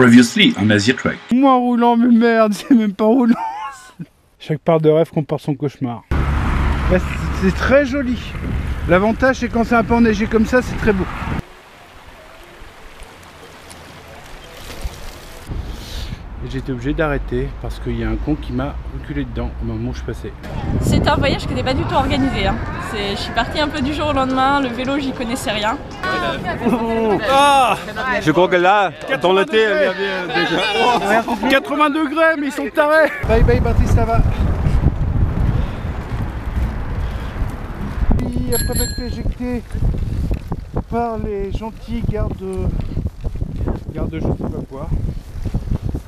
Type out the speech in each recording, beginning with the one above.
Previously on Asia Track. Moi roulant, mais merde, c'est même pas roulant. Chaque part de rêve comporte son cauchemar. C'est très joli. L'avantage, c'est quand c'est un peu enneigé comme ça, c'est très beau. J'étais obligé d'arrêter parce qu'il y a un con qui m'a reculé dedans au moment où je passais. C'était un voyage qui n'était pas du tout organisé. Hein. Je suis partie un peu du jour au lendemain, le vélo j'y connaissais rien. Ah, je crois que là, dans l'été, il y avait déjà 80 degrés, mais ils sont tarés. Bye bye Baptiste, ça va. Puis après m'être fait éjecter par les gentils gardes je sais pas quoi,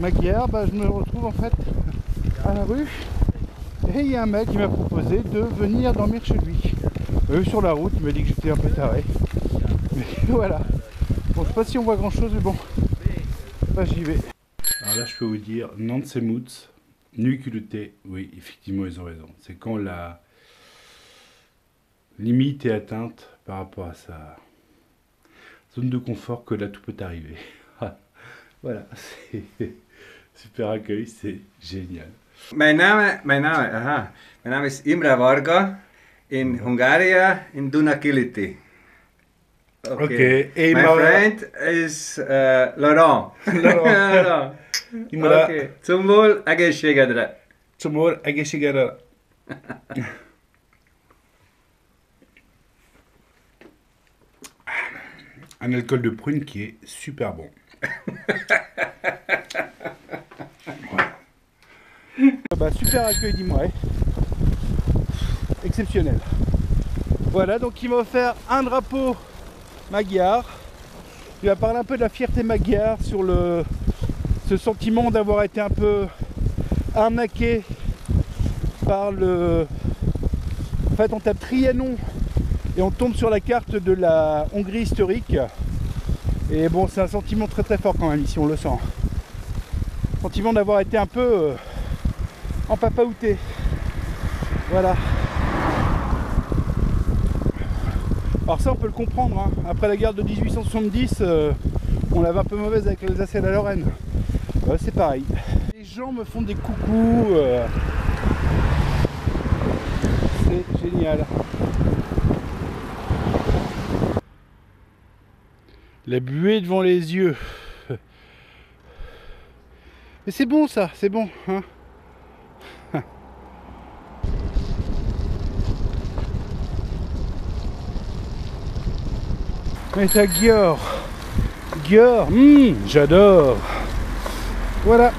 Magyar, je me retrouve en fait à la rue et il y a un mec qui m'a proposé de venir dormir chez lui. Sur la route, il m'a dit que j'étais un peu taré. Mais voilà. Bon, je sais pas si on voit grand chose, mais bon. J'y vais. Alors là, je peux vous dire, Nantes Moots, nuit culottée. Oui, effectivement, ils ont raison. C'est quand la limite est atteinte par rapport à sa zone de confort que là, tout peut arriver. Voilà, c'est super accueil, c'est génial. Mein Name ist Imre Varga, in Hungary, in Dunakility. Okay. My friend is Laurent. Laurent. Okay. Zum Wohl, egészségedre. Zum Wohl, egészségedre. Un alcool de prune qui est super bon. Super accueil d'Imre. Exceptionnel. Voilà, donc il m'a offert un drapeau magyar. Il va parler un peu de la fierté magyar sur ce sentiment d'avoir été un peu arnaqué par le... En fait, on tape Trianon et on tombe sur la carte de la Hongrie historique. Et bon, c'est un sentiment très très fort quand même ici, on le sent. Sentiment d'avoir été un peu en papaouté. Voilà. Alors ça on peut le comprendre, hein. Après la guerre de 1870, on l'avait un peu mauvaise avec l'Alsace et la Lorraine. C'est pareil. Les gens me font des coucous. C'est génial. La buée devant les yeux. Mais c'est bon ça, c'est bon, hein. Mais c'est à Győr. Győr, j'adore. Voilà.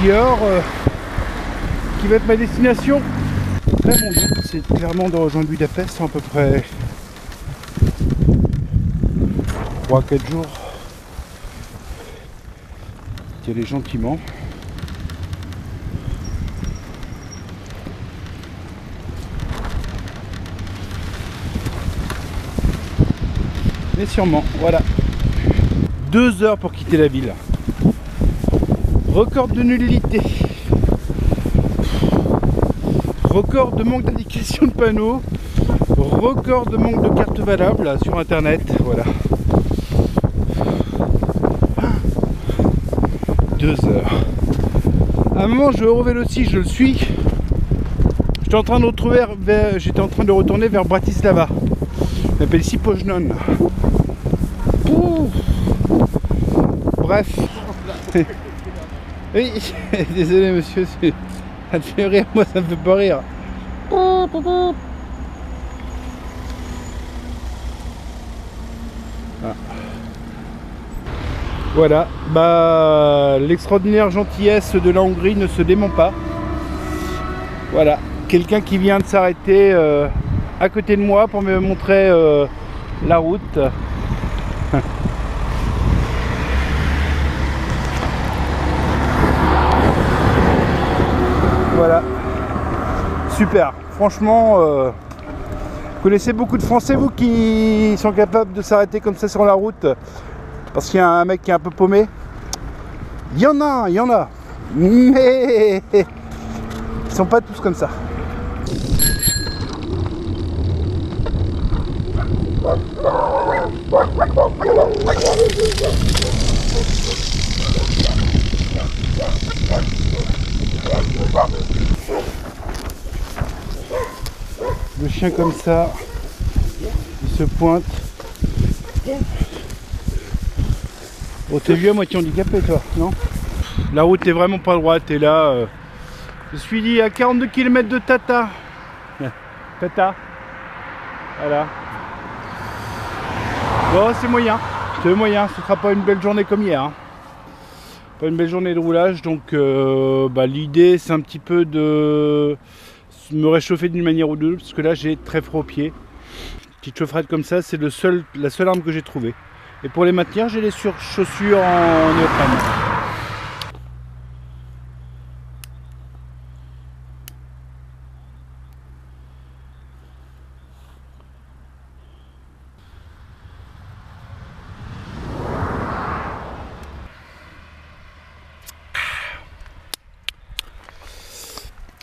Győr, qui va être ma destination. Là, mon but, c'est clairement de rejoindre Budapest en à peu près 3-4 jours. Y aller gentiment. Mais sûrement, voilà. 2 heures pour quitter la ville. Record de nullité. Record de manque d'indication de panneaux. Record de manque de cartes valables là, sur internet. Voilà. 2 heures. À un moment, je vais au vélo aussi, je le suis. J'étais en train de retourner vers Bratislava. Je m'appelle ici Poznan. Bref. Oui, désolé monsieur, ça te fait rire, moi ça me fait pas rire. Voilà, l'extraordinaire gentillesse de la Hongrie ne se dément pas. Voilà, quelqu'un qui vient de s'arrêter à côté de moi pour me montrer la route. Voilà, super, franchement, vous connaissez beaucoup de Français, vous, qui sont capables de s'arrêter comme ça sur la route parce qu'il y a un mec qui est un peu paumé? Il y en a, mais ils sont pas tous comme ça. Le chien comme ça, il se pointe. Oh, t'es vieux à moitié handicapé toi, non? La route est vraiment pas droite et là, je suis dit à 42 km de Tata. Tata. Voilà. Bon, c'est moyen. C'est moyen, ce sera pas une belle journée comme hier. Hein. Pas une belle journée de roulage, donc l'idée c'est un petit peu de me réchauffer d'une manière ou d'une, parce que là j'ai très froid aux pieds. Petite chaufferette comme ça, c'est la seule arme que j'ai trouvée. Et pour les maintenir, j'ai les chaussures en néoprène.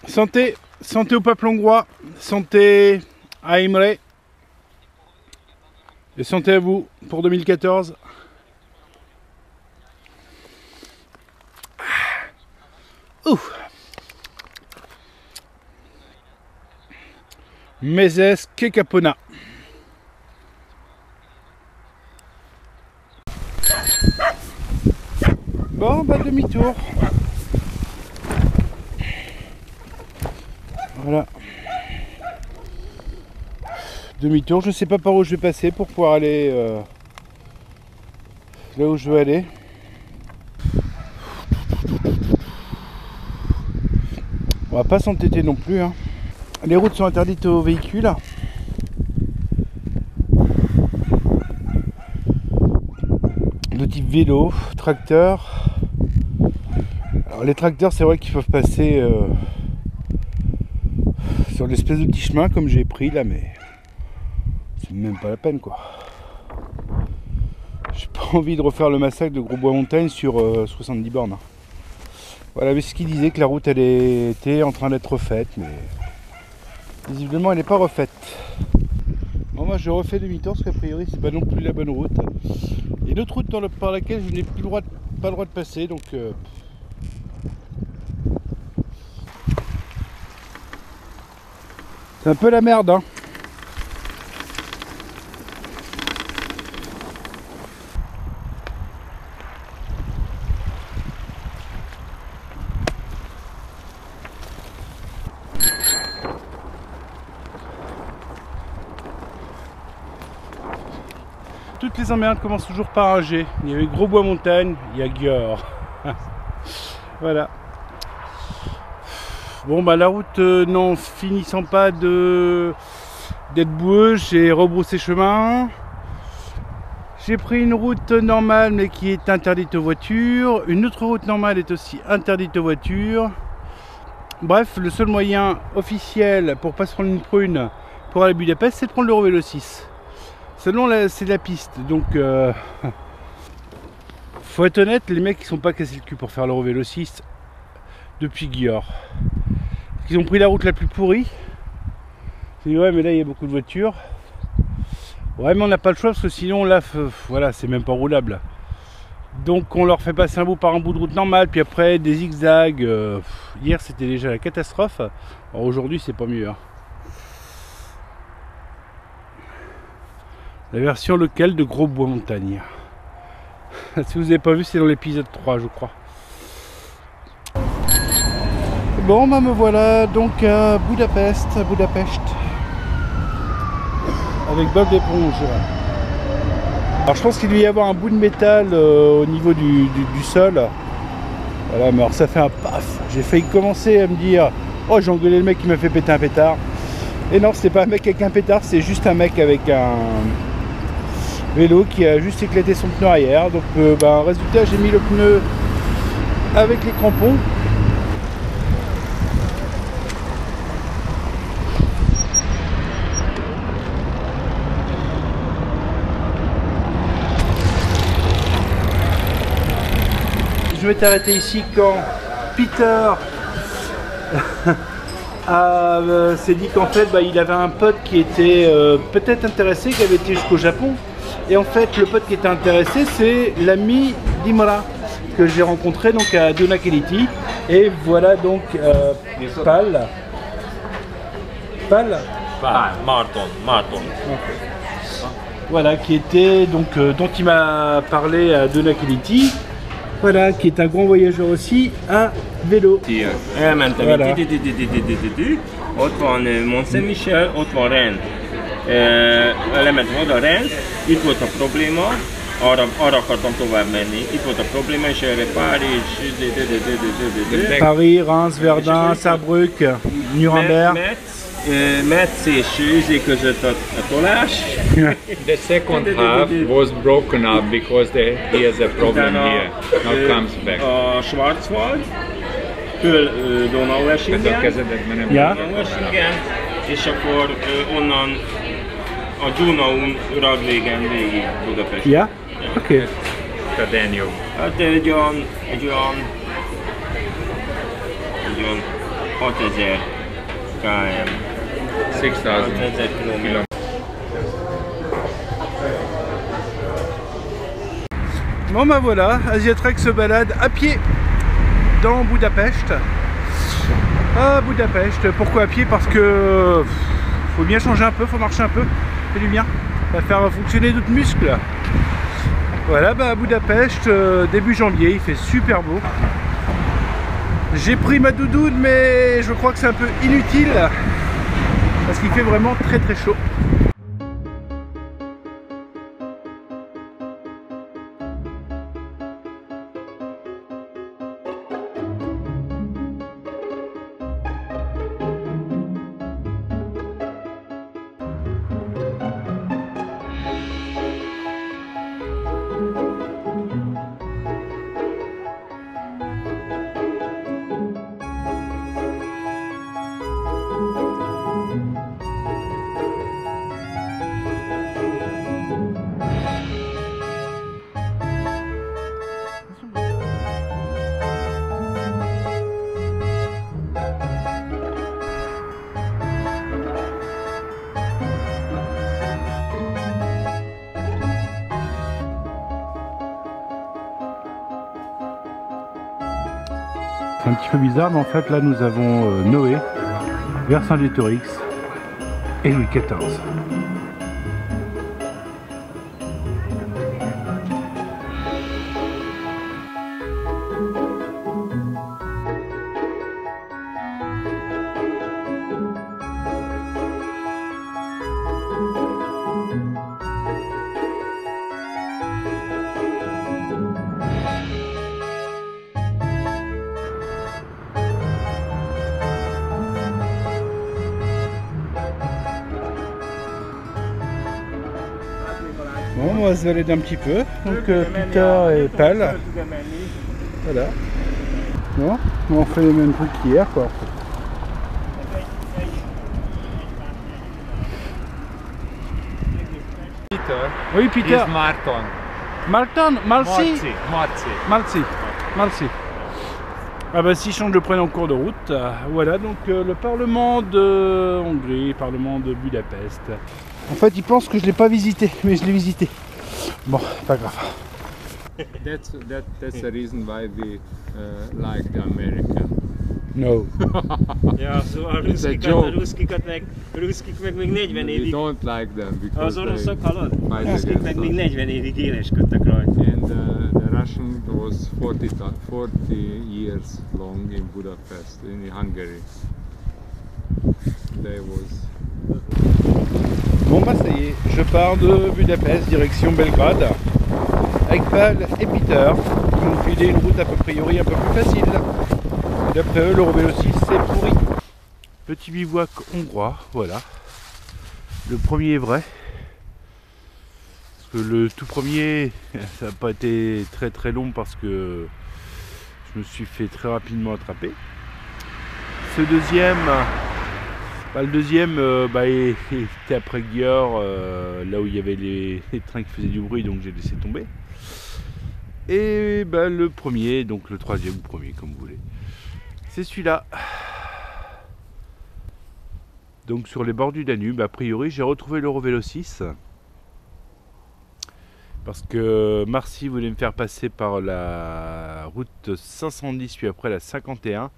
Santé, santé au peuple hongrois, santé à Imre et santé à vous pour 2014. Mezes que Capona. Bon, bah demi-tour. Voilà. Demi-tour, je sais pas par où je vais passer pour pouvoir aller là où je veux aller. On va pas s'entêter non plus. Hein. Les routes sont interdites aux véhicules. De type vélo, tracteur. Alors les tracteurs, c'est vrai qu'ils peuvent passer sur l'espèce de petit chemin comme j'ai pris là, mais c'est même pas la peine quoi. J'ai pas envie de refaire le massacre de Grosbois-Montagne sur 70 bornes. Voilà, mais ce qu'il disait que la route elle était en train d'être refaite, mais visiblement elle n'est pas refaite. Bon, moi je refais demi-tour parce qu'a priori c'est pas non plus la bonne route. Il y a une autre route par laquelle je n'ai plus pas le droit de passer, donc c'est un peu la merde hein. Toutes les emmerdes commencent toujours par un G. Il y avait Grosbois-Montagne, il y a Győr. Voilà. Bon bah la route n'en finissant pas d'être boueuse, j'ai rebroussé chemin. J'ai pris une route normale mais qui est interdite aux voitures. Une autre route normale est aussi interdite aux voitures. Bref, le seul moyen officiel pour pas se prendre une prune pour aller à Budapest, c'est de prendre l'Eurovélo 6. Seulement c'est la piste, donc faut être honnête, les mecs ils sont pas cassés le cul pour faire l'Eurovélo 6 depuis Győr. Ils ont pris la route la plus pourrie. J'ai dit ouais mais là il y a beaucoup de voitures. Ouais mais on n'a pas le choix parce que sinon là voilà c'est même pas roulable. Donc on leur fait passer un bout par un bout de route normale, puis après des zigzags. Hier c'était déjà la catastrophe. Aujourd'hui c'est pas mieux. Hein. La version locale de Grosbois-Montagne. Si vous n'avez pas vu, c'est dans l'épisode 3, je crois. Bon, bah me voilà donc à Budapest, avec Bob l'éponge. Alors je pense qu'il doit y avoir un bout de métal au niveau du sol. Voilà, mais alors ça fait un paf. J'ai failli commencer à me dire, oh j'ai engueulé le mec qui m'a fait péter un pétard. Et non, c'est pas un mec avec un pétard, c'est juste un mec avec un vélo qui a juste éclaté son pneu arrière. Donc résultat, j'ai mis le pneu avec les crampons. Je vais t'arrêter ici quand Peter s'est dit qu'en fait il avait un pote qui était peut-être intéressé, qui avait été jusqu'au Japon. Et en fait le pote qui était intéressé c'est l'ami d'Imra que j'ai rencontré donc à Dunakeliti. Et voilà donc Pal. Marton. Voilà, qui était donc dont il m'a parlé à Dunakeliti. Voilà, qui est un grand voyageur aussi à vélo. Elmentem Voilà. ott van Mont Saint-Michel, ott van Rennes. Lementem oda Rennes, itt volt a probléma, arra akartam tovább menni. Itt volt a probléma, és erre Párizs, Paris, Reims, Verdun, Saarbrück, Nuremberg. Metz és Üzé között a tolás. The second half was broken up because he has a problem here. Now comes back. A Schwarzwald, Köl Donaueschingen, Ja. Donaueschingen, és akkor onnan a Dunaun Radvégen végig Budapest. Ja? Okay. The Danube. Hát egy olyan 6000 km. 6,000 6000 km. Bon bah voilà, Asiatrek se balade à pied dans Budapest. À Budapest, pourquoi à pied? Parce que faut bien changer un peu, faut marcher un peu, ça fait du bien, ça va faire fonctionner d'autres muscles. Voilà, bah à Budapest, début janvier, il fait super beau. J'ai pris ma doudoune mais je crois que c'est un peu inutile parce qu'il fait vraiment très très chaud. C'est un petit peu bizarre, mais en fait là nous avons Noé, Vercingétorix et Louis XIV. Bon, on va se balader un petit peu. Donc Peter et Pal. Voilà. Bon, on fait les mêmes trucs qu'hier quoi. Peter Oui Peter. is Marton. Malton, Malsi. Marzi. Malsi. Ah bah s'il change de prénom en cours de route. Voilà donc le Parlement de Hongrie, Parlement de Budapest. En fait il pense que je l'ai pas visité, mais je l'ai visité. Bon, pas grave. That's the reason why we like the American. No. Ja, szóval It's a joke. ruszkik meg még 40 We évig. don't like them because Az oroszok halad? fight Ruszkik meg against még us. 40 évig élesködtek rajta. And the Russian was 40 years long in Budapest, in Hungary. They was. Bon bah ça y est, je pars de Budapest, direction Belgrade, avec Pal et Peter, qui m'ont filé une route a priori un peu plus facile. D'après eux, l'Eurovélo 6 c'est pourri. Petit bivouac hongrois, voilà. Le premier est vrai. Parce que le tout premier, ça n'a pas été très très long parce que je me suis fait très rapidement attraper. Ce deuxième... le deuxième il était après Győr, là où il y avait les trains qui faisaient du bruit, donc j'ai laissé tomber. Et le premier, donc le troisième ou premier comme vous voulez, c'est celui-là. Donc sur les bords du Danube, a priori j'ai retrouvé l'Eurovélo 6. Parce que Marcy voulait me faire passer par la route 510 puis après la 51.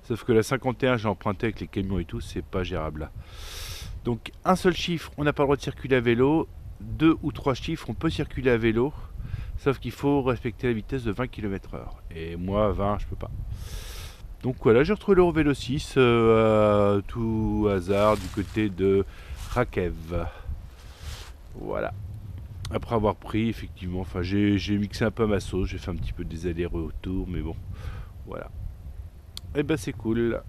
Sauf que la 51 j'ai emprunté avec les camions et tout, c'est pas gérable là. Donc un seul chiffre, on n'a pas le droit de circuler à vélo. 2 ou 3 chiffres, on peut circuler à vélo. Sauf qu'il faut respecter la vitesse de 20 km/h. Et moi 20 je peux pas. Donc voilà, j'ai retrouvé l'Eurovélo 6 à tout hasard du côté de Rakev. Voilà. Après avoir pris, effectivement, enfin j'ai mixé un peu à ma sauce, j'ai fait un petit peu des allers-retours, mais bon, voilà. Et ben c'est cool.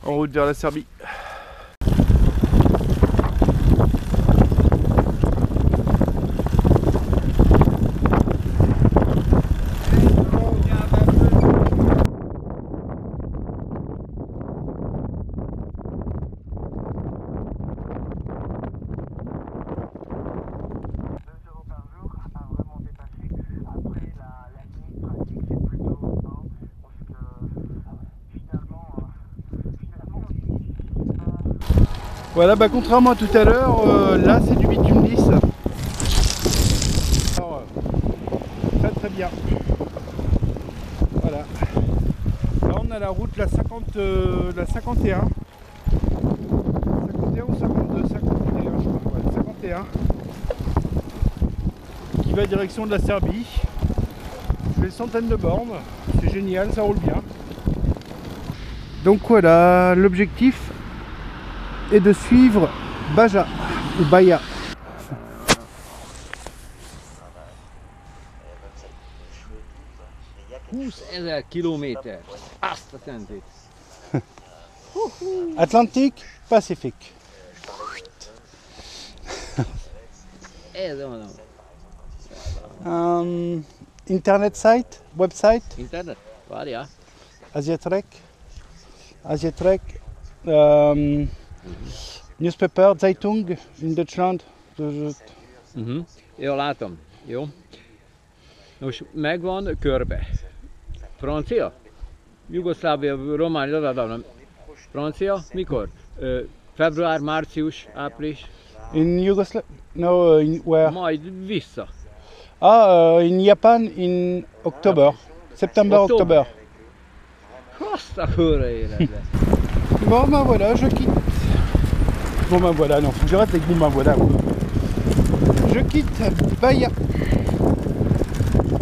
En route vers la Serbie. Voilà, bah contrairement à tout à l'heure, là c'est du bitume lisse. Alors, très très bien. Voilà. Là on a la route la 51. 51 ou 52, 51 je crois. Ouais, 51. Qui va direction de la Serbie. Je fais une centaine de bornes. C'est génial, ça roule bien. Donc voilà, l'objectif et de suivre Baja ou Baja. Kilometer. Atlantique, Pacifique. Internet site, website. Internet, waar ja. Asiatrek. Newspaper, Zeitung in Deutschland. Jó, látom. Jó. Most megvan körbe. Francia? Jugoszlávia, Románia, Francia? Mikor? Február, március, április? In Yugoslavia? No, where? Majd vissza. In Japan in October. September, October. Azt a kurva életbe. Bon ben voilà, je quitte. Bon ben voilà, non, faut que j'arrête avec bon ben voilà. Je quitte Baja.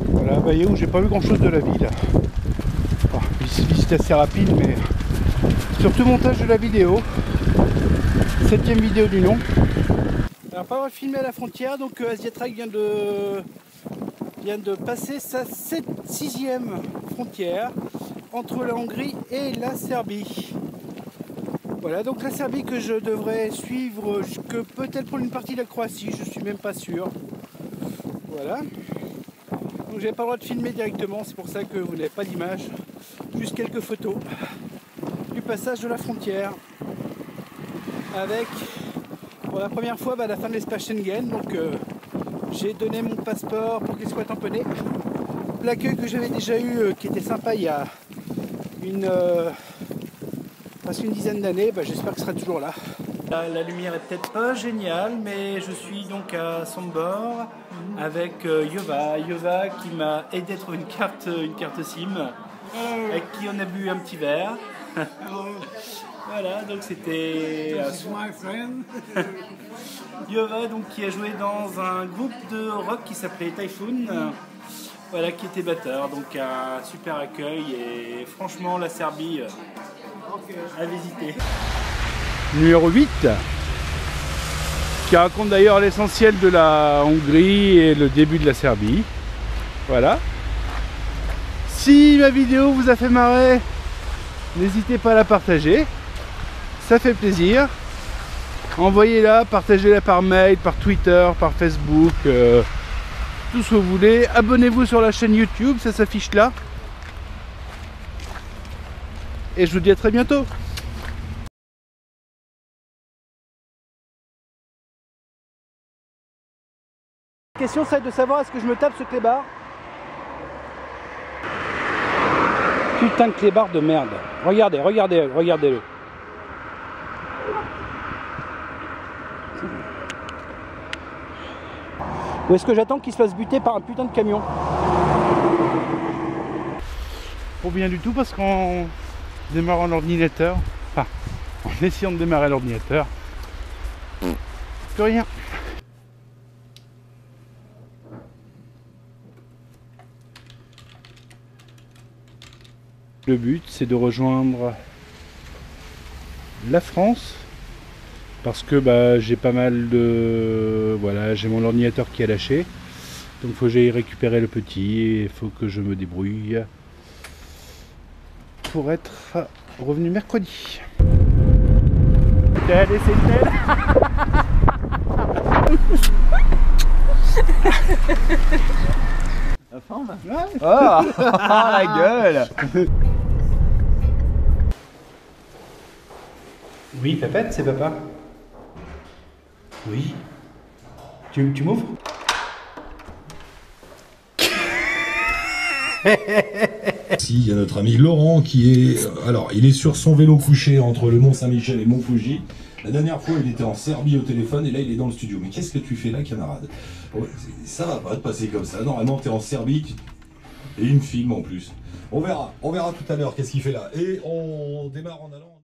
Voilà, Baja où j'ai pas vu grand chose de la ville. Oh, visite assez rapide, mais surtout montage de la vidéo. 7e vidéo du nom. Alors pas avoir filmé à la frontière, donc Asiatrack vient de passer sa 6e frontière entre la Hongrie et la Serbie. Voilà, donc la Serbie que je devrais suivre jusque peut-être pour une partie de la Croatie, je suis même pas sûr. Voilà. Donc j'avais pas le droit de filmer directement, c'est pour ça que vous n'avez pas d'image. Juste quelques photos du passage de la frontière. Avec, pour la première fois, la fin de l'espace Schengen. Donc j'ai donné mon passeport pour qu'il soit tamponné. L'accueil que j'avais déjà eu, qui était sympa il y a presque une dizaine d'années, j'espère que ce sera toujours là. La lumière est peut-être pas géniale, mais je suis donc à Sombor avec Yova qui m'a aidé à trouver une carte SIM, avec qui on a bu un petit verre. Voilà, donc c'était Yova donc, qui a joué dans un groupe de rock qui s'appelait Typhoon. Voilà, qui était batteur, donc un super accueil et franchement la Serbie à visiter. Numéro 8, qui raconte d'ailleurs l'essentiel de la Hongrie et le début de la Serbie. Voilà. Si ma vidéo vous a fait marrer, n'hésitez pas à la partager, ça fait plaisir. Envoyez-la, partagez-la par mail, par Twitter, par Facebook, tout ce que vous voulez. Abonnez-vous sur la chaîne YouTube, ça s'affiche là. Et je vous dis à très bientôt. La question c'est de savoir est-ce que je me tape ce clébard. Putain de clébard de merde. Regardez, regardez-le. Ou est-ce que j'attends qu'il se fasse buter par un putain de camion? Pas bien du tout parce qu'en démarrant l'ordinateur, enfin en essayant de démarrer l'ordinateur, plus rien. Le but c'est de rejoindre la France parce que bah, j'ai pas mal de... Voilà, j'ai mon ordinateur qui a lâché. Donc il faut que j'aille récupérer le petit et il faut que je me débrouille pour être revenu mercredi. Allez, c'est elle. La forme? Ouais. Oh, la gueule. Oui, Pépette, c'est papa. Oui. Tu m'ouvres? Ici, il y a notre ami Laurent qui est... alors, il est sur son vélo couché entre le Mont Saint-Michel et Mont Fuji. La dernière fois, il était en Serbie au téléphone et là, il est dans le studio. Mais qu'est-ce que tu fais là, camarade? Ouais, ça va pas te passer comme ça. Normalement, t'es en Serbie et il me filme en plus. On verra tout à l'heure qu'est-ce qu'il fait là. Et on démarre en allant...